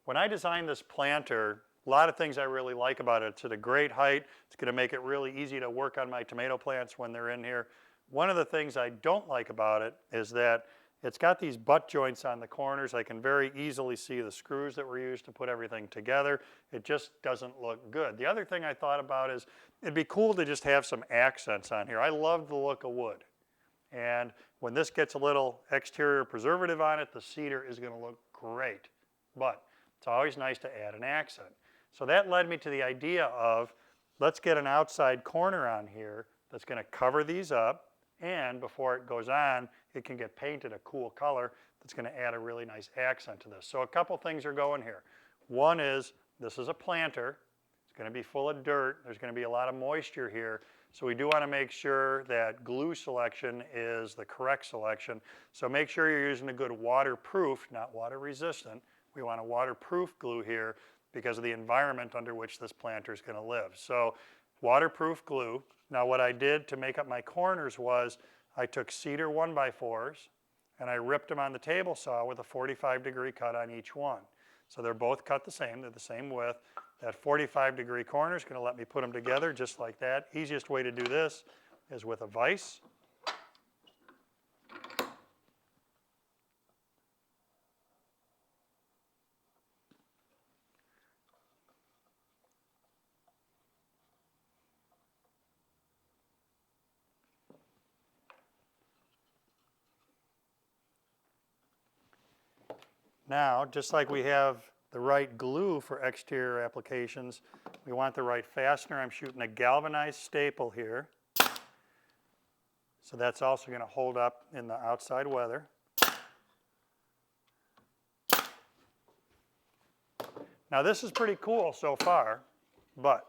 When I designed this planter, a lot of things I really like about it. It's at a great height. It's going to make it really easy to work on my tomato plants when they're in here. One of the things I don't like about it is that it's got these butt joints on the corners. I can very easily see the screws that were used to put everything together. It just doesn't look good. The other thing I thought about is it'd be cool to just have some accents on here. I love the look of wood. And when this gets a little exterior preservative on it, the cedar is going to look great. But it's always nice to add an accent. So that led me to the idea of, let's get an outside corner on here that's going to cover these up, and before it goes on, it can get painted a cool color that's going to add a really nice accent to this. So a couple things are going here. One is, this is a planter. It's going to be full of dirt. There's going to be a lot of moisture here. So we do want to make sure that glue selection is the correct selection. So make sure you're using a good waterproof, not water resistant. We want a waterproof glue here because of the environment under which this planter is going to live. So waterproof glue. Now what I did to make up my corners was I took cedar 1x4s and I ripped them on the table saw with a 45-degree cut on each one. So they're both cut the same, they're the same width. That 45-degree corner is going to let me put them together just like that. Easiest way to do this is with a vise. Now, just like we have the right glue for exterior applications, we want the right fastener. I'm shooting a galvanized staple here. So that's also going to hold up in the outside weather. Now this is pretty cool so far, but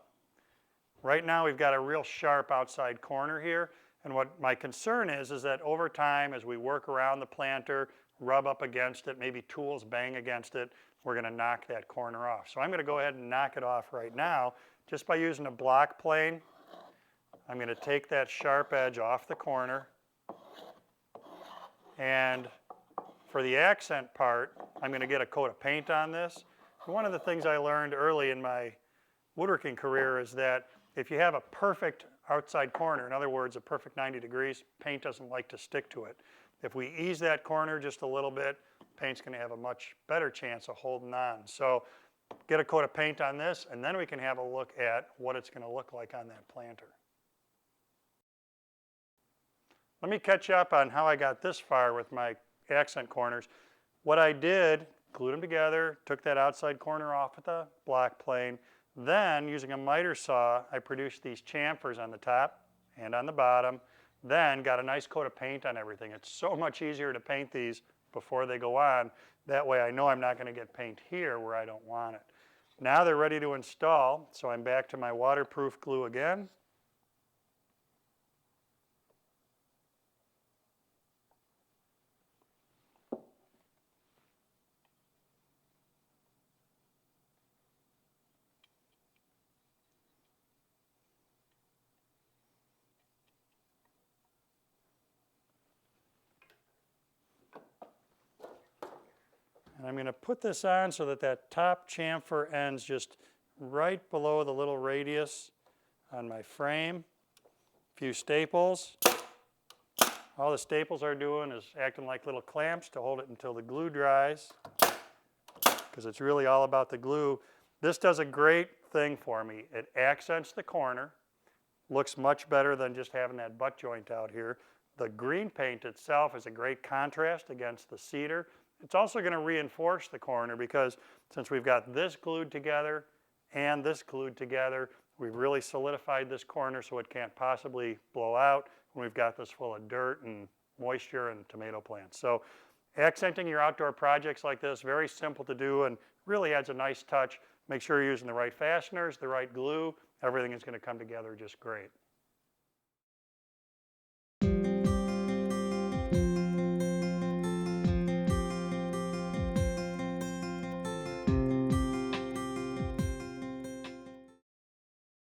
right now we've got a real sharp outside corner here. And what my concern is that over time, as we work around the planter, rub up against it, maybe tools bang against it, we're going to knock that corner off. So I'm going to go ahead and knock it off right now just by using a block plane. I'm going to take that sharp edge off the corner. And for the accent part, I'm going to get a coat of paint on this. One of the things I learned early in my woodworking career is that if you have a perfect outside corner, in other words, a perfect 90 degrees, paint doesn't like to stick to it. If we ease that corner just a little bit, paint's going to have a much better chance of holding on. So get a coat of paint on this, and then we can have a look at what it's going to look like on that planter. Let me catch up on how I got this far with my accent corners. What I did, glued them together, took that outside corner off with a block plane. Then, using a miter saw, I produced these chamfers on the top and on the bottom. Then got a nice coat of paint on everything. It's so much easier to paint these before they go on. That way I know I'm not going to get paint here where I don't want it. Now they're ready to install, so I'm back to my waterproof glue again. And I'm going to put this on so that that top chamfer ends just right below the little radius on my frame. A few staples. All the staples are doing is acting like little clamps to hold it until the glue dries, because it's really all about the glue. This does a great thing for me. It accents the corner. Looks much better than just having that butt joint out here. The green paint itself is a great contrast against the cedar. It's also going to reinforce the corner because since we've got this glued together and this glued together, we've really solidified this corner so it can't possibly blow out when we've got this full of dirt and moisture and tomato plants. So accenting your outdoor projects like this, very simple to do and really adds a nice touch. Make sure you're using the right fasteners, the right glue. Everything is going to come together just great.